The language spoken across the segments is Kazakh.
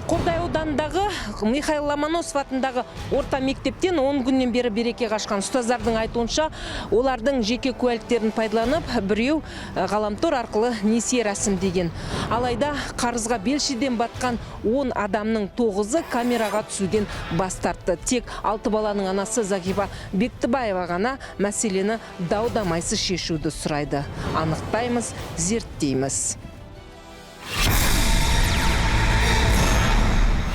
Қордай ауданындағы Михаил Ломоносов атындағы орта мектептен 10 күннен бері береке қашқан ұстаздардың айтуынша, олардың жеке куәліктерін пайдаланып, біреу ғаламтор арқылы несие рәсімдеген. Алайда қарызға белшеден батқан 10 адамның 9-ы камераға түсуден бас тартты. Тек 6 баланың анасы Зағипа Бектібаева ғана мәселені дау-дамайсыз шешуді сұрайды. Анықтаймыз, зерттейміз.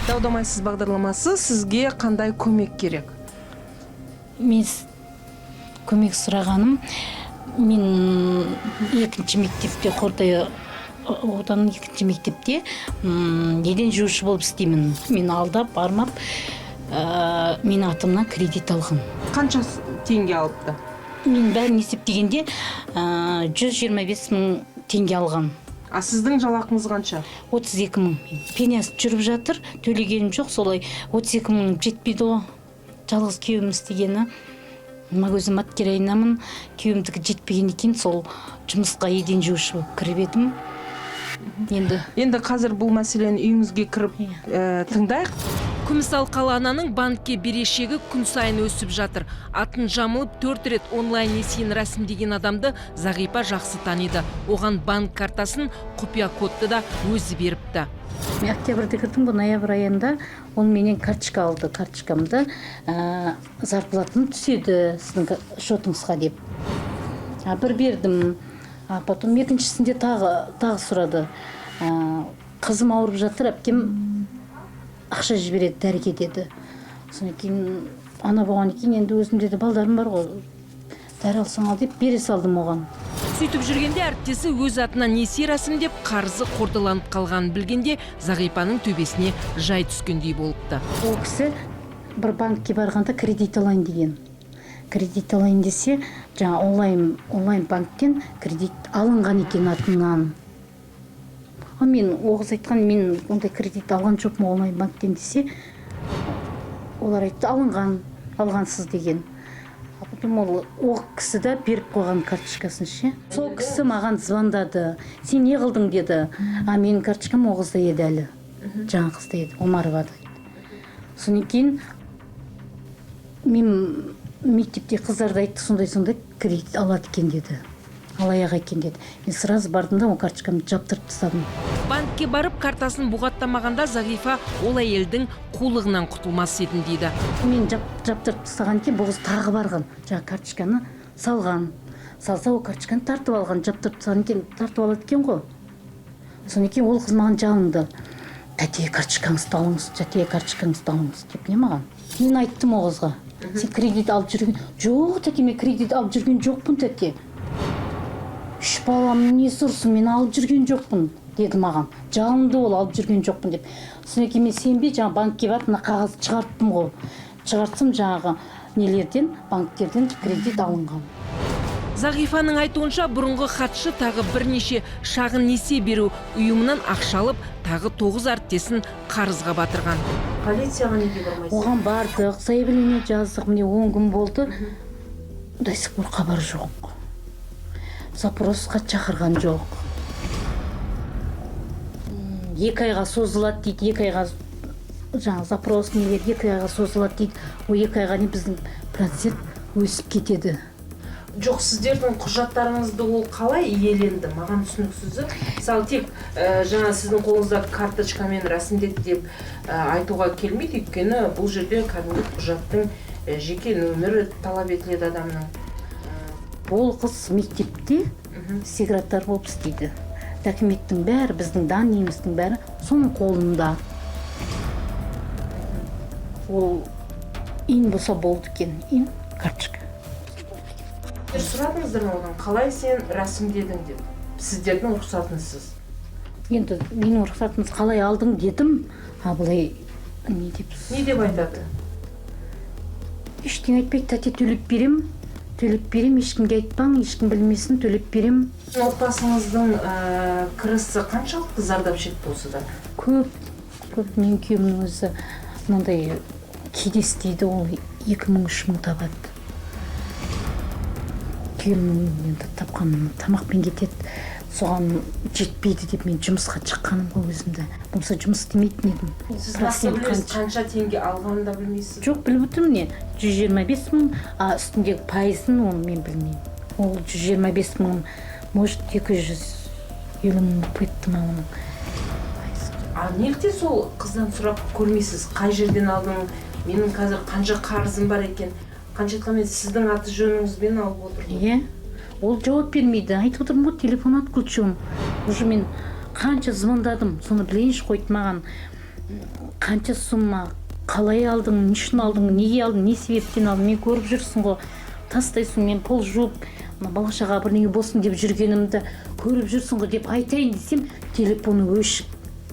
Дау-дамайсыз бағдарламасы сізге қандай көмек керек? Мен көмек сұрағаным, мен екінші мектепте, Қордай ауданының екінші мектепте еден жуушы болып істеймін. Мен алдап, бармап, мен атымнан кредит алған. Қанша теңге алыпты? Мен бәрін есептегенде 125 мың теңге алған. А сіздің жалақыңыз қанша? 32 мың. Пеняс жүріп жатыр, төлегенім жоқ, солай 32 мың жетпейді о. Жалғыз күйеуім істегені. Өзім маткерайынамын, күйеуімдікі жетпеген екен, сол жұмысқа еден жуушы болып кіріп едім. Енді қазір бұл мәселені үйіңізге кіріп тыңдайық. Күміс алқалы ананың банкке берешегі күн сайын өсіп жатыр. Атын жамылып 4 рет онлайн несиені рәсімдеген адамды Зағипа жақсы таниды. Оған банк картасын, құпия кодты да өзі беріпті. Мен октябрьде кірдім, бұл ноябрь айында ол менен карточка алды. Карточкамды зарплатым түседі сіздің шотыңызға деп. Бір бердім. Потом екіншісінде тағы сұрады. Қызым ауырып жатыр, әпкем ақша жібереді, дәріге деді. Содан кейін ана болған екен, енді өзім деді, балдарым бар ғой, дәрі алсаң ал деп бере салдым оған. Сөйтіп жүргенде әріптесі өз атынан несие рәсімдеп, қарызы қордаланып қалғанын білгенде Зағипаның төбесіне жай түскендей болыпты. Ол кісі бір банкке барғанда кредит алайын деген. Кредит алайын десе, жаңа онлайн банктен кредит алынған екен атынан. Мен оғыз айтқан, мен ондай кредит алған жоқ ма онлайн банктен десе, олар айтты, алғансыз деген. Потом ол кісі де беріп қойған карточкасын ше. Сол кісі маған звондады. Сен не қылдың деді. Менің карточкам оғызда еді әлі. Жаңа қызда еді, Омарова дейді. Содан кейін мен мектепте қыздарды айтты, сондай кредит алады екен деді. Алаяқ екен деді. Мен сразу бардым да, ол карточкамды жаптырып тастадым. Банкке барып, картасын бұғаттамағанда Зағипа ол әйелдің қулығынан құтылмас едім дейді. Мен жаптырып тастаған екен, бұл қыз тағы барған. Жаңа карточканы салған. Салса, ол карточканы тартып алған, жаптырып тастаған екен, тартып алады екен ғой. Содан кейін ол қыз маған жалынды. Тәте, карточкаңызды алыңыз, деп не маған? Мен айттым ол қызға. Сен кредит алып жүрген? Жоқ, тәте, мен кредит алып жүрген жоқпын, тәте. Үш баламның несі ұрсын, мен алып жүрген жоқпын, деді маған. Жалынды ол, алып жүрген жоқпын деп. Содан кейін мен сенбей, жаңа банкке барып, мына қағазды шығарттым ғой. Шығартсам жаңағы нелерден, банктерден кредит алынған. Зағипаның айтуынша бұрынғы хатшы тағы бірнеше шағын несие беру ұйымынан ақша алып, тағы 9 әріптесін қарызға батырған. Полицияға неге бармайсыз? Оған бардық, заявление жаздық, міне 10 күн болды. До сих пор хабар жоқ. Запросқа шақырған жоқ. 2 айға созылады дейді, 2 айға жаңа запрос нелер 2 айға созылады дейді. О 2 айға не біздің процент өсіп кетеді. Жоқ, сіздердің құжаттарыңызды ол қалай иеленді? Маған түсініксізі. Мысалы, тек жаңа сіздің қолыңызда карточкамен рәсімдеді деп айтуға келмейді, өйткені бұл жерде кәдімгі құжаттың жеке нөмірі талап етіледі адамның. Ол қыз мектепте секретар болып істейді. Документтің бәрі, біздің данныйымыздың бәрі соның қолында. Ол ин болса болды екен, карточка. Сұрадыңыздар ма одан, қалай сен рәсімдедің деп? Сіздердің рұқсатынсыз. Енді менің рұқсатымыз қалай алдың дедім, бұлай не деп айтады? Ештеңе айтпайды, тәте төлеп берем, ешкімге айтпаң, ешкім білмесін, төлеп берем. Отбасыңыздың кірісі қаншалықты зардап шекті осы да? Көп. Мен күйеуімнің өзі мынандай кейде істейді, ол 2000-3 мың табады. Күйеуімнің тапқан тамақпен кетеді. соған жетпейді деп мен жұмысқа шыққаным ғой өзімді. Болса жұмыс істемейтін едім. Сіз нақты білесіз, қанша теңге алғанын да білмейсіз? Жоқ, біліп отырмын не. 125 мың, үстіндегі пайызын оны мен білмеймін. Ол 125 мың, может 250 мың кетті ма оның. Неліктен сол қыздан сұрап көрмейсіз? Қай жерден алдың? Менің қазір қанша қарызым бар екен? Қанша мен сіздің аты жөніңізбен алып отырмын. Ол жауап бермейді. Айтып отырмын ғой, телефон отключен. Уже мен қанша звондадым, соны білейінші қойды маған. Қанша сумма, қалай алдың, не үшін алдың, неге алдың, не себептен алдың, мен көріп жүрсің ғой. Тастайсың, мен пол жуып, бала-шаға бірдеңе болсын деп жүргенімді көріп жүрсің ғой деп айтайын десем, телефоны өшіп.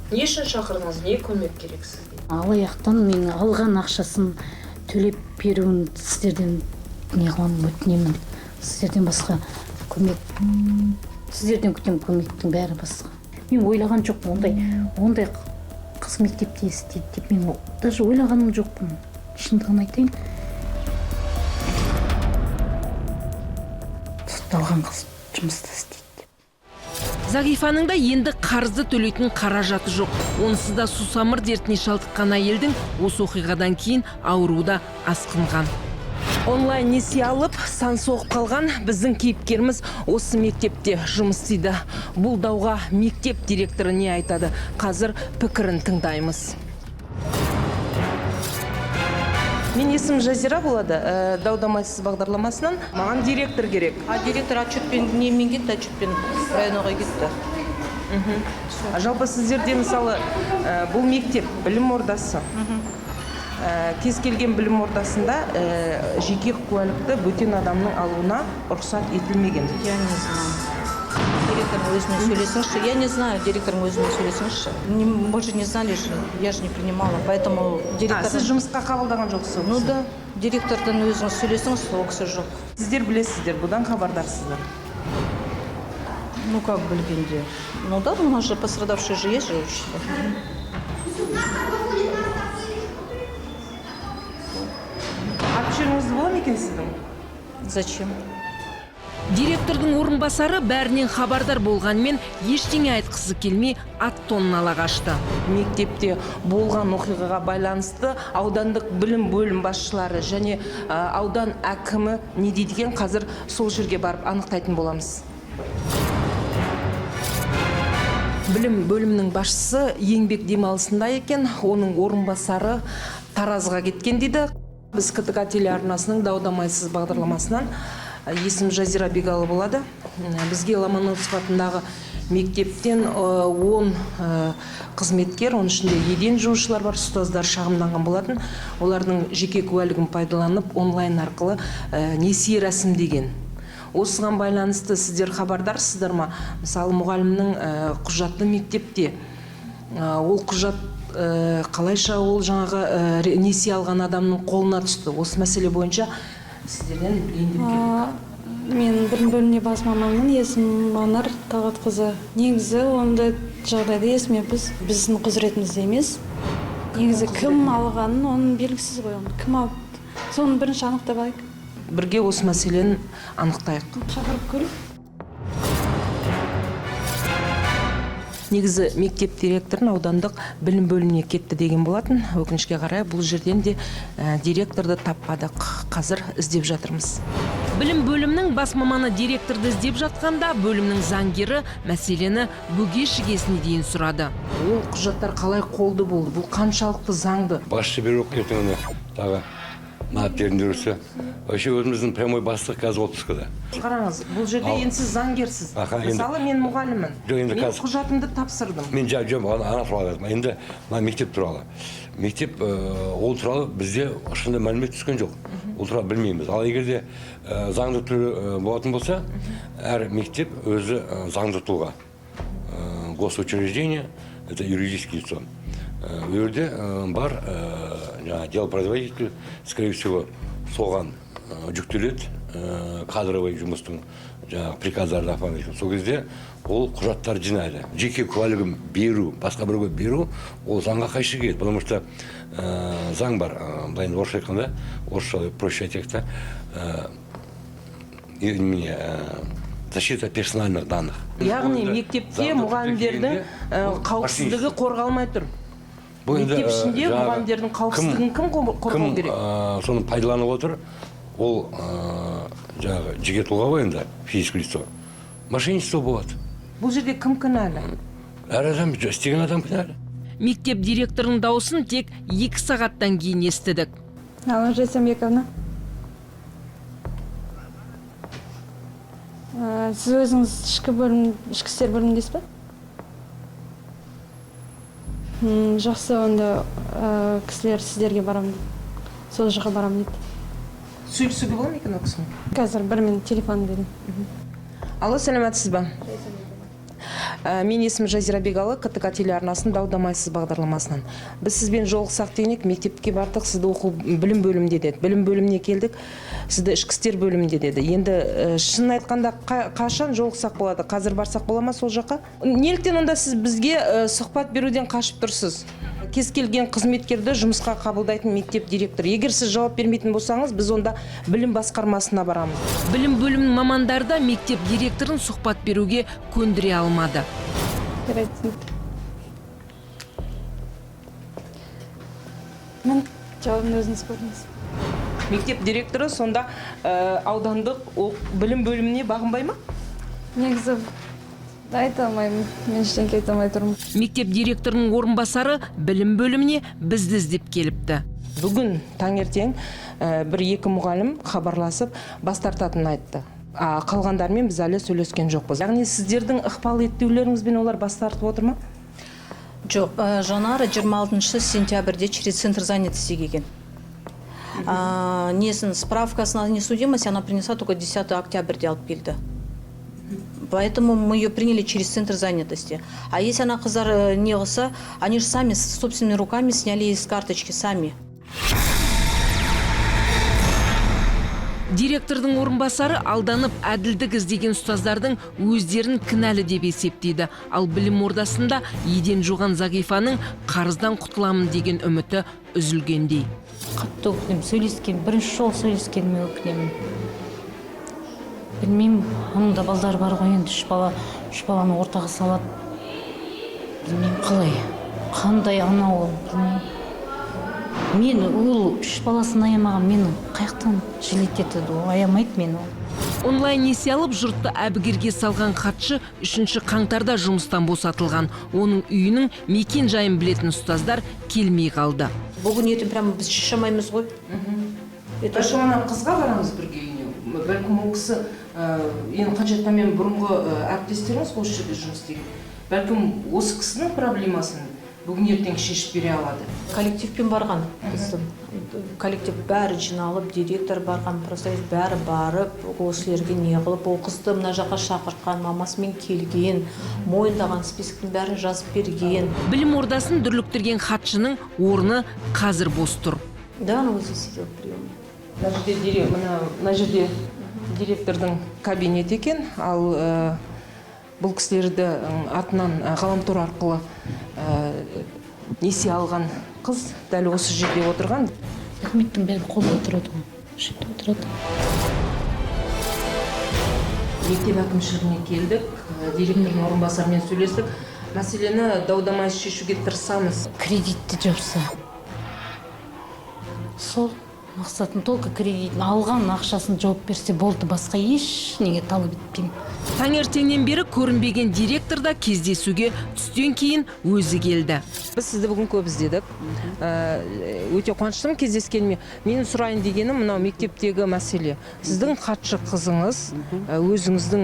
Не үшін шақырдыңыз? Не көмек керек сізге? Алаяқтан мен алған ақшасын төлеп беруін сіздерден не қылып өтінемін. Сіздерден басқа көмек, сіздерден күтем көмектің бәрі басқа. Мен ойлаған жоқпын, ондай қыз мектепте істейді деп мен даже ойлағаным жоқпын. Шындығын айтайын. Сотталған қыз жұмыста істейді. Зағифаның да енді қарызды төлейтін қаражаты жоқ. Онсыз да сусамыр дертіне шалдыққан әйелдің осы оқиғадан кейін ауруы да асқынған. Онлайн несие алып, сан соғып қалған біздің кейіпкеріміз осы мектепте жұмыс істейді. Бұл дауға мектеп директоры не айтады? Қазір пікірін тыңдаймыз. Мен есім Жазира болады, Даудамайсыз бағдарламасынан. Маған директор керек. Директор отчетпен немен кетті, отчетпен районоға кетті. Жалпы сіздерде мысалы бұл мектеп, білім ордасы. Кез келген білім ордасында жеке куәлікті бөтен адамның алуына рұқсат етілмеген. Я не знаю. Директорың өзімен сөйлесіңізші. Я не знаю, директорың өзімен сөйлесіңізші. Мы же не знали же, я же не принимала, поэтому директор... Сіз жұмысқа қабылдаған жоқсыз? Ну да, директордан өзіңіз сөйлесіңіз, сол кісі жоқ. Сіздер білесіздер, бұдан хабардарсыздар. Ну как білгенде? Ну да, у нас же пострадавшие же есть же учителя. Аты-жөніңіз бола ма екен сіздің? Зачем? Директордың орынбасары бәрінен хабардар болғанмен ештеңе айтқысы келмей ат-тонын ала қашты. Мектепте болған оқиғаға байланысты аудандық білім бөлім басшылары және аудан әкімі не дейді екен, қазір сол жерге барып анықтайтын боламыз. Білім бөлімінің басшысы еңбек демалысында екен, оның орынбасары Таразға кеткен дейді. Біз КТК телеарнасының Даудамайсыз бағдарламасынан есім Жазира Бегалы болады. Бізге Ломоносов атындағы мектептен 10 қызметкер, оның ішінде еден жуушылар бар, ұстаздар шағымданған болатын. Олардың жеке куәлігін пайдаланып онлайн арқылы несие рәсімдеген. Осыған байланысты сіздер хабардарсыздар ма? Мысалы, мұғалімнің құжаты мектепте. Ол құжат қалайша ол жаңағы несие алған адамның қолына түсті. Осы мәселе бойынша сіздерден білейін керек. Мен білім бөліміне бас маманмын, есімім Манар Талғатқызы. Негізі ондай жағдайда есімеппіз, біздің құзыретімізде емес. Негізі кім алғанын, оның белгісіз ғой. Кім алды? Соны бірінші анықтап алайық. Бірге осы мәселені анықтайық. Шақырып көріп. Негізі мектеп директорын аудандық білім бөліміне кетті деген болатын. Өкінішке қарай бұл жерден де директорды таппадық. Қазір іздеп жатырмыз. Білім бөлімінің бас маманы директорды іздеп жатқанда, бөлімнің заңгері мәселені бүге-шігесіне дейін сұрады. Ол құжаттар қалай қолды болды? Бұл қаншалықты заңды? Басшы беру ертеңіне тағы мағаптарында өрісі. Вообще өзіміздің прямой бастық қазір отпускада. Қараңыз, бұл жерде енді сіз заңгерсіз. Мысалы, мен мұғаліммін. Мен құжатымды тапсырдым. Мен ана туралы айтам. Енді мектеп туралы. Мектеп ол туралы бізде ешқандай мәлімет түскен жоқ. Ол туралы білмейміз. Ал егерде заңды түрі болатын болса, әр мектеп өзі заңды тұлға. Госучреждение, это юридический лицо. В жерде бар делопроизводитель, скорее всего, соған жүктеледі кадровый жұмыстың приказдарды апармайды. Сол кезде ол құжаттар жинайды. Жеке куәлігін беру, басқа біреуге беру, ол заңға қайшы келеді. Потому что заң бар, былай орысша айтқанда, орысша проще айтайық та, защита персональных данных. Яғни мектепте мұғалімдердің қауіпсіздігі қорғалмай тұр. Мектеп ішінде мұғалімдердің қауіпсіздігін кім қорғау керек? Соны пайдаланып отыр, ол жаңағы жеке тұлға ғой енді, физическое лицо. Мошенничество болады. Бұл жерде кім кінәлі? Әр адам, істеген адам кінәлі. Мектеп директорының дауысын тек 2 сағаттан кейін естідік. Алла Жайсамбековна. Сіз өзіңіз ішкі істер бөліміндесіз бе? Жақсы, онда кісілер сіздерге барам дейді. Сол жаққа барам дейді. Сөйлесуге бола ма екен о кісімен? Қазір бір мен телефон берейін. Алло, сәлеметсіз ба? Мен есімім Жазира Бегалы, КТК телеарнасының Дау-дамайсыз бағдарламасынан. Біз сізбен жолықсақ дейінек, мектепке бардық, сізді оқу білім бөлімінде деді. Білім бөліміне келдік, сізді ішкі істер бөлімінде деді. Енді шын айтқанда қашан жолықсақ болады? Қазір барсақ бола ма сол жаққа? Неліктен онда сіз бізге сұхбат беруден қашып тұрсыз? Кез келген қызметкерді жұмысқа қабылдайтын мектеп директоры. Егер сіз жауап бермейтін болсаңыз, біз онда білім басқармасына барамыз. Білім бөлімінің мамандары да мектеп директорын сұхбат беруге көндіре алмады. Мен жауабын өзіңіз көрдіңіз. Мектеп директоры сонда аудандық білім бөліміне бағынбай ма? Негізі айта алмаймын, мен ештеңке айта алмай тұрмын. Мектеп директорының орынбасары білім бөліміне бізді іздеп келіпті. Бүгін таңертең бір-екі мұғалім хабарласып бас тартатынын айтты. Қалғандармен біз әлі сөйлескен жоқпыз. Яғни сіздердің ықпал еттеулеріңізбен олар бас тартып отыр ма? Жоқ, Жанара 26 сентябрьде через центр занятости келген. Несін справкасын о несудимости она принесла только 10 октябрьде алып келді. Поэтому мы ее приняли через центр занятости. А если она қыздар не қылса, они же сами собственными руками сняли из карточки сами. Директордың орынбасары алданып әділдік іздеген ұстаздардың өздерін кінәлі деп есептейді. Ал білім ордасында еден жуған Зағифаның қарыздан құтыламын деген үміті үзілгендей. Қатты өкінем, бірінші жол сөйлескеніме өкінемін. Білмеймін, оның да балдар бар ғой, енді үш баланы ортаға салады. Білмеймін, қалай, қандай ана ол, білмеймін. Мен ол үш баласын аямаған, мені қаяқтан жилеттетеді, аямайды мені. Онлайн несие алып жұртты әбігерге салған хатшы 3 қаңтарда жұмыстан босатылған. Оның үйінің мекен жайын білетін ұстаздар келмей қалды. Бүгін ертең прямо біз шешемаймыз ғой. Ана қызға барамыз бірге үйіне. Бәлкім ол кісі ең қаншаттамен бұрынғы әріптестеріңіз осы жерде жұмыс істеген. Бәлкім осы кісінің проблемасын бүгін ертең шешіп бере алады. Коллективпен барған біздің. Коллектив бәрі жиналып, директор барған, просто бәрі барып, осылерге не қылып, ол қызды мына жаққа шақыртқан, мамасымен келген, мойындаған списоктың бәрі жазып берген. Білім ордасын дүрліктірген хатшының орны қазір бос тұр. Да, он здесь сидел в приеме. Мына жерде директордың кабинет екен, ал бұл кісілерді атынан ғаламтор арқылы несие алған қыз дәл осы жерде отырған. Үкіметтің бәрі қолда отырады ғой, жерде отырады. Мектеп әкімшілігіне келдік, директордың орынбасарымен сөйлестік. Мәселені дау-дамайсыз шешуге тырысамыз. Кредитті жорса. Сол мақсатын толық кредитін алған ақшасын жауап берсе болды, басқа еш неге талап етпеймін. Таңертеңнен бері көрінбеген директор да кездесуге түстен кейін өзі келді. Біз сізді бүгін көп іздедік. Өте қуаныштымын кездескеніме. Менің сұрайын дегенім мынау мектептегі мәселе. Сіздің хатшы қызыңыз өзіңіздің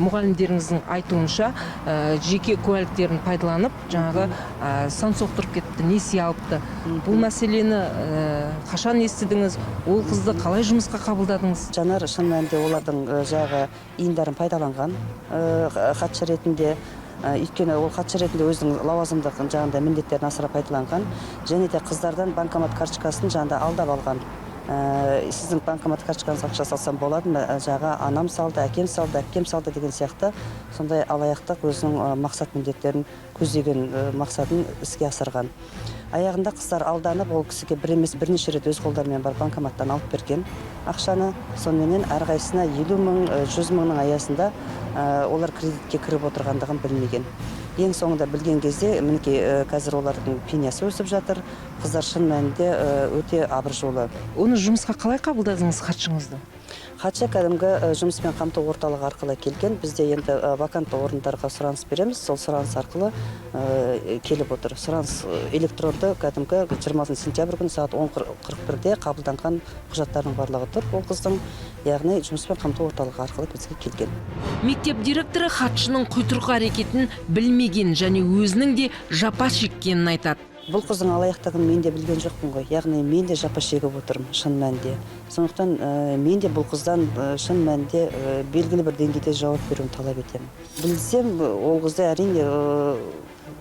мұғалімдеріңіздің айтуынша жеке куәліктерін пайдаланып, жаңағы сан соқтырып кетті, несие алыпты. Бұл мәселені қашан естідіңіз? Ол қызды қалай жұмысқа қабылдадыңыз? Жанар шын мәнінде олардың жағы иіндарын пайдаланған хатшы ретінде, өйткені ол хатшы ретінде өзінің лауазымдық жағында міндеттерін асыра пайдаланған, және де қыздардан банкомат карточкасын жағында алдап алған. Сіздің банкомат карточкаңызға ақша салсам болады ма? Жағы анам салды, әкем салды деген сияқты сондай алаяқтық өзінің мақсат міндеттерін көздеген мақсатын іске асырған. Аяғында қыздар алданып, ол кісіге бір емес бірнеше рет өз қолдарымен бар банкоматтан алып берген ақшаны. Соныменен әрқайсысына 50 мың, 100 мыңның аясында олар кредитке кіріп отырғандығын білмеген. Ең соңында білген кезде, мінекей қазір олардың пенясы өсіп жатыр. Қыздар шын мәнінде өте абыржулы. Оны жұмысқа қалай қабылдадыңыз хатшыңызды? Хатшы кәдімгі жұмыспен қамту орталығы арқылы келген. Бізде енді вакантты орындарға сұраныс береміз. Сол сұраныс арқылы келіп отыр. Сұраныс электронды кәдімгі 26 сентябрь күні сағат 10:41-де қабылданған құжаттардың барлығы тұр. Ол қыздың, яғни жұмыспен қамту орталығы арқылы бізге келген. Мектеп директоры хатшының құйтырқы әрекетін білмеген және өзінің де жапа шеккенін айтады. Бұл қыздың алаяқтығын мен де білген жоқпын ғой. Яғни мен де жапа шегіп отырмын шын мәнінде. Сондықтан мен де бұл қыздан шын мәнінде белгілі бір деңгейде жауап беруін талап етемін. Білсем, ол қызды әрине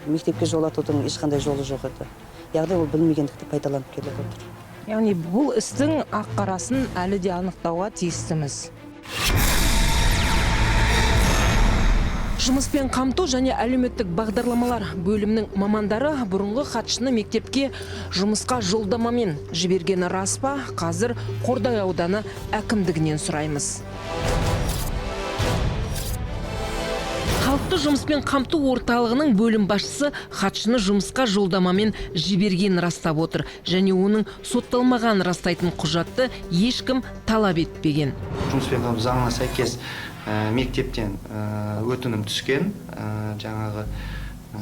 мектепке жолатудың ешқандай жолы жоқ еді. Яғни ол білмегендікті пайдаланып келіп отыр. Яғни бұл істің ақ-қарасын әлі де анықтауға тиістіміз. Жұмыспен қамту және әлеуметтік бағдарламалар бөлімінің мамандары бұрынғы хатшыны мектепке жұмысқа жолдамамен жібергені рас па? Қазір Қордай ауданы әкімдігінен сұраймыз. Халықты жұмыспен қамту орталығының бөлім басшысы хатшыны жұмысқа жолдамамен жіберген растап отыр және оның сотталмаған растайтын құжатты ешкім талап етпеген. Жұмыспен қамту заңына сәйкес мектептен өтінім түскен, жаңағы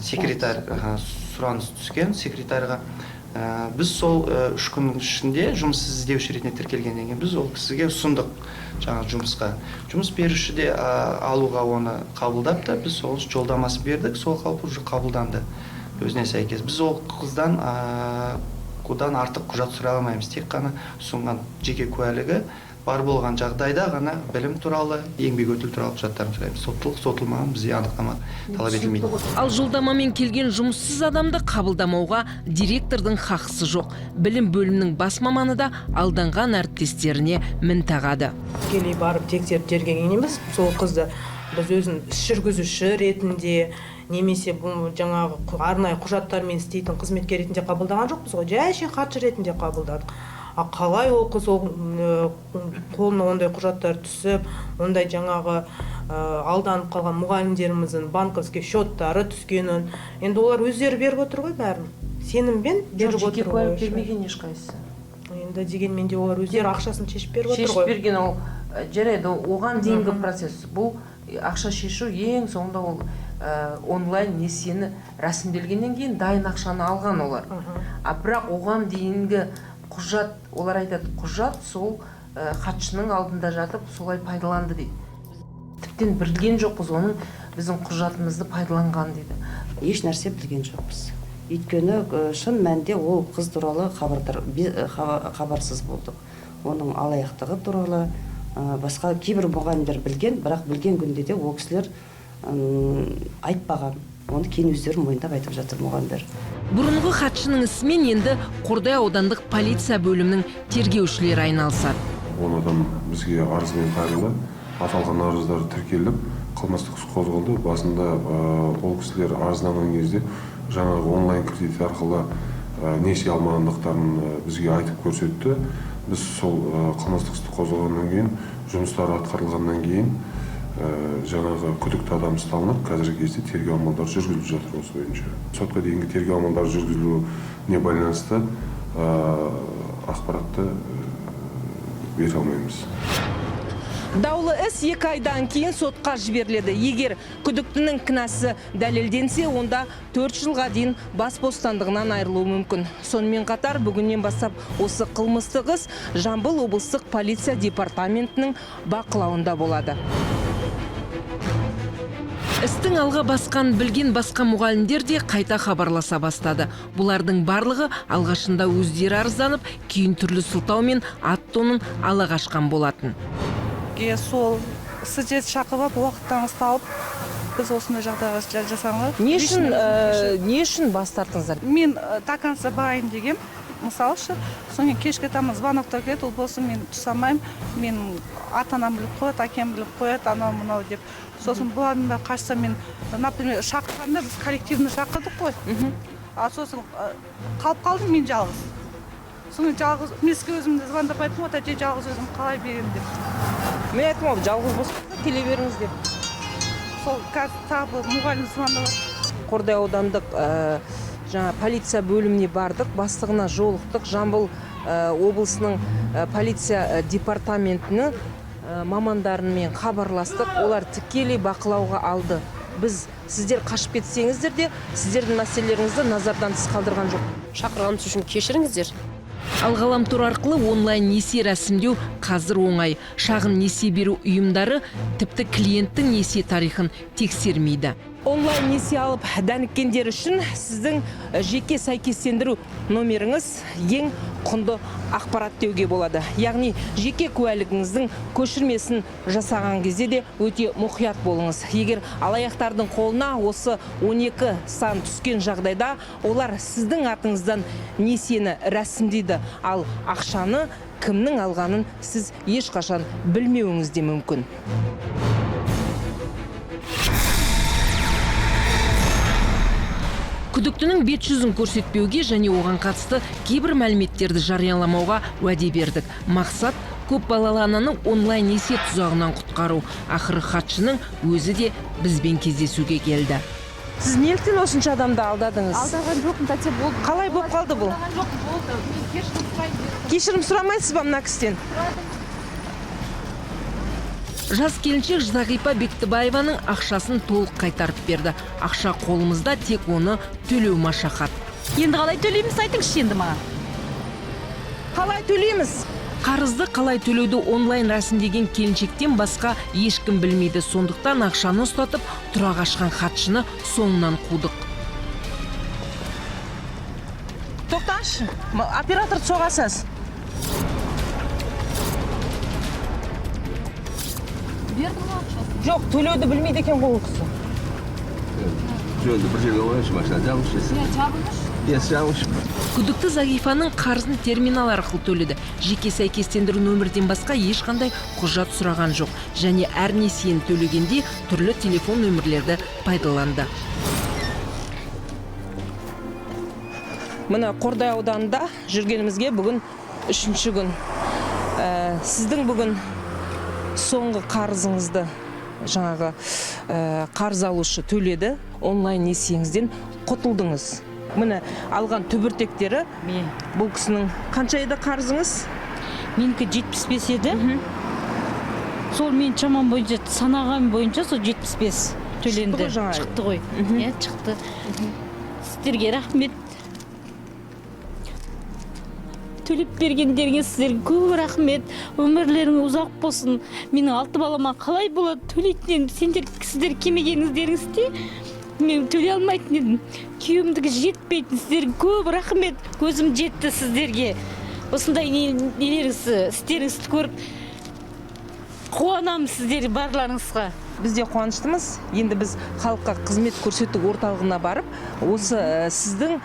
секретарь сұраныс түскен секретарға. Біз сол 3 күн ішінде жұмыссыз іздеуші ретінде тіркелгеннен кейін біз ол кісіге ұсындық жаңа жұмысқа. Жұмыс беруші де алуға оны қабылдап та, біз сол жолдамасы бердік, сол қалпы уже қабылданды өзіне сәйкес. Біз ол қыздан одан артық құжат сұра алмаймыз, тек қана ұсынған жеке куәлігі бар болған жағдайда ғана білім туралы, еңбек өтілі туралы құжаттарын сұраймыз. Соттылық, сотылмаған бізде анықтама талап етілмейді. Ал жолдамамен келген жұмыссыз адамды қабылдамауға директордың хақысы жоқ. Білім бөлімінің бас маманы да алданған әріптестеріне мін тағады. Келей барып тексеріп тергеген емес, сол қызды біз өзін іс жүргізуші ретінде немесе бұл жаңағы арнайы құжаттармен істейтін қызметкер ретінде қабылдаған жоқпыз ғой, жай хатшы ретінде қабылдадық. Қалай ол қыз қолына ондай құжаттар түсіп, ондай жаңағы алданып қалған мұғалімдеріміздің банковский счеттары түскенін, енді олар өздері беріп отыр ғой бәрін. Сеніммен беріп отыр ғой. Бермеген ешқайсысы. Енді дегенмен де олар өздері ақшасын шешіп беріп отыр ғой. Шешіп берген ол жарайды, оған дейінгі процесс. Бұл ақша шешу ең соңында ол онлайн несиені рәсімделгеннен кейін дайын ақшаны алған олар. Бірақ оған дейінгі құжат, олар айтады, құжат сол хатшының алдында жатып солай пайдаланды дейді. Тіптен білген жоқпыз оның біздің құжатымызды пайдаланған дейді. Еш нәрсе білген жоқпыз. Өйткені шын мәнінде ол қыз туралы хабарсыз болдық. Оның алаяқтығы туралы басқа кейбір мұғалімдер білген, бірақ білген күнде де ол кісілер айтпаған. Оны кейін өздері мойындап айтып жатыр мұғалімдер. Бұрынғы хатшының ісімен енді Қордай аудандық полиция бөлімінің тергеушілері айналысады. Он адам бізге арызбен қайырылды, аталған арыздар тіркеліп, қылмыстық іс қозғалды. Басында ол кісілер арызданған кезде жаңағы онлайн кредит арқылы несие алмағандықтарын бізге айтып көрсетті. Біз сол қылмыстық істі қозғалғаннан кейін, жұмыстар атқарылғаннан кейін жаңағы күдікті адам ұсталынып, қазіргі кезде тергеу амалдары жүргізіліп жатыр осы бойынша. Сотқа дейінгі тергеу амалдары жүргізілуіне байланысты ақпаратты бере алмаймыз. Даулы іс 2 айдан кейін сотқа жіберіледі. Егер күдіктінің кінәсі дәлелденсе, онда 4 жылға дейін бас бостандығынан айырылуы мүмкін. Сонымен қатар бүгіннен бастап осы қылмыстық іс Жамбыл облыстық полиция департаментінің бақылауында болады. Істің алға басқан білген басқа мұғалімдер де қайта хабарласа бастады. Бұлардың барлығы алғашында өздері арызданып, кейін түрлі сылтаумен ат-тонын ала қашқан болатын. Сол сіздер шақырып, уақыттаңыз тауып, біз осындай жағдайға жасаңыз. Не үшін бас тарттыңыздар? Мен до конца барайын деген, мысалы ше, соңын кешке тамыз звоноктар келеді, ол болсын мен түсамаймын, мен ата-анам біліп қояды, әкем біліп қояды, анау мынау деп. Сосын бұлардың да қашса мен, например, шақырғанда біз коллективны шақырдық қой. сосын қалып қалдым мен жалғыз. Соны жалғыз меске өзімді звондап айттым, әже жалғыз өзім қалай беремін деп. Мен айттым ғой, жалғыз болса келе беріңіз деп. Сол қазір тағы мұғалім звондап жатыр. Қордай аудандық жаңа полиция бөліміне бардық, бастығына жолықтық. Жамбыл облысының полиция департаментінің мамандарымен хабарластық. Олар тікелей бақылауға алды. Біз сіздер қашып кетсеңіздер де, сіздердің мәселелеріңізді назардан тыс қалдырған жоқ. Шақырғанымыз үшін кешіріңіздер. Ал ғаламтор арқылы онлайн несие рәсімдеу қазір оңай. Шағын несие беру ұйымдары тіпті клиенттің несие тарихын тексермейді. Онлайн несие алып дәніккендер үшін сіздің жеке сәйкестендіру номеріңіз ең құнды ақпарат деуге болады. Яғни жеке куәлігіңіздің көшірмесін жасаған кезде де өте мұқият болыңыз. Егер алаяқтардың қолына осы 12 сан түскен жағдайда, олар сіздің атыңыздан несиені рәсімдейді, ал ақшаны кімнің алғанын сіз ешқашан білмеуіңіз де мүмкін. Күдіктінің бет-жүзін көрсетпеуге және оған қатысты кейбір мәліметтерді жарияламауға уәде бердік. Мақсат көп балалы ананы онлайн несие тұзағынан құтқару. Ақыры хатшының өзі де бізбен кездесуге келді. Сіз неліктен осынша адамды алдадыңыз? Алдаған жоқпын, тәте болды. Қалай болып қалды бұл? Кешірім сұрамайсыз ба мына кісіден? Жас келіншек Зағипа Бектібаеваның ақшасын толық қайтарып берді. Ақша қолымызда, тек оны төлеу машақат. Енді қалай төлейміз, айтыңызшы енді маған. Қалай төлейміз? Қарызды қалай төлеуді онлайн рәсімдеген келіншектен басқа ешкім білмейді. Сондықтан ақшаны ұстатып, тұрақ ашқан хатшыны соңынан қудық. Тоқташы, оператор соғасыз. Жоқ, төлеуді білмейді екен бұл кісі. Жөнді бір жерге ойыншы машина жабылшы. Күдікті Зағифаның қарызын терминал арқылы төледі. Жеке сәйкестендіру нөмірден басқа ешқандай құжат сұраған жоқ. Және әр несиені төлегенде түрлі телефон нөмірлерді пайдаланды. Мына Қордай ауданында жүргенімізге бүгін 3-ші күн. Сіздің бүгін соңғы қарызыңызды жаңағы қарыз алушы төледі. Онлайн несиеңізден құтылдыңыз. Міне алған түбіртектері. Бұл кісінің қанша еді қарызыңыз? Менікі 75 еді. Сол мен шамам бойынша, санаған бойынша сол 75 төленді. Шықты ғой. Шықты. Сіздерге рахмет. Төлеп бергендеріңе сіздерге көп рахмет. Өмірлерің ұзақ болсын. Менің 6 балама қалай болады төлейтін? Сіздер кемегеніңіздеріңізде мен төлей алмайтын едім. Күйеуімдігі жетпейтін. Сіздерге көп рахмет. Көзім жетті сіздерге. Осындай істеріңізді көріп қуанамын сіздер барларыңызға. Біз де қуаныштымыз. Енді біз халыққа қызмет көрсету орталығына барып, осы сіздің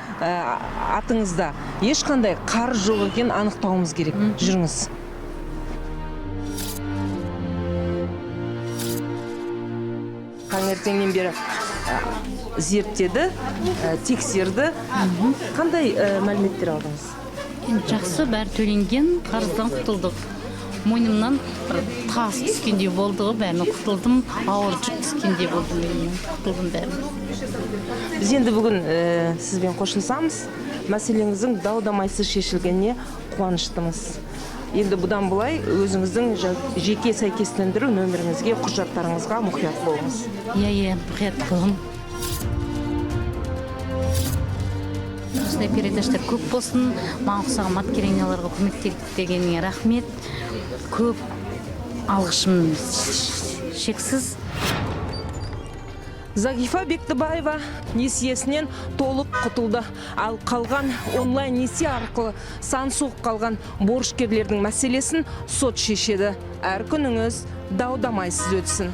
атыңызда ешқандай қарыз жоқ екенін анықтауымыз керек. Жүріңіз. Таңертеңнен бері зерттеді, тексерді. Қандай мәліметтер алдыңыз? Жақсы, бәрі төленген, қарыздан құтылдық. Мойнымнан бір тас түскендей болды ғой, бәрін құтылдым. Ауыр жүк түскендей болды, менен құтылдым бәрін. Біз енді бүгін сізбен қосылсамыз, мәселеңіздің дау-дамайсыз шешілгеніне қуаныштымыз. Енді бұдан былай өзіңіздің жеке сәйкестендіру нөміріңізге, құжаттарыңызға мұқият болыңыз. Мұқият болым. Осындай передачалар көп болсын. Маған ұқсаған маткереңелерге көмектегеніңе рахмет. Көп алғышым шексіз. Зағифа Бектібаева несиесінен толық құтылды. Ал қалған онлайн несие арқылы сан соғып қалған борышкерлердің мәселесін сот шешеді. Әр күніңіз дау-дамайсыз өтсін.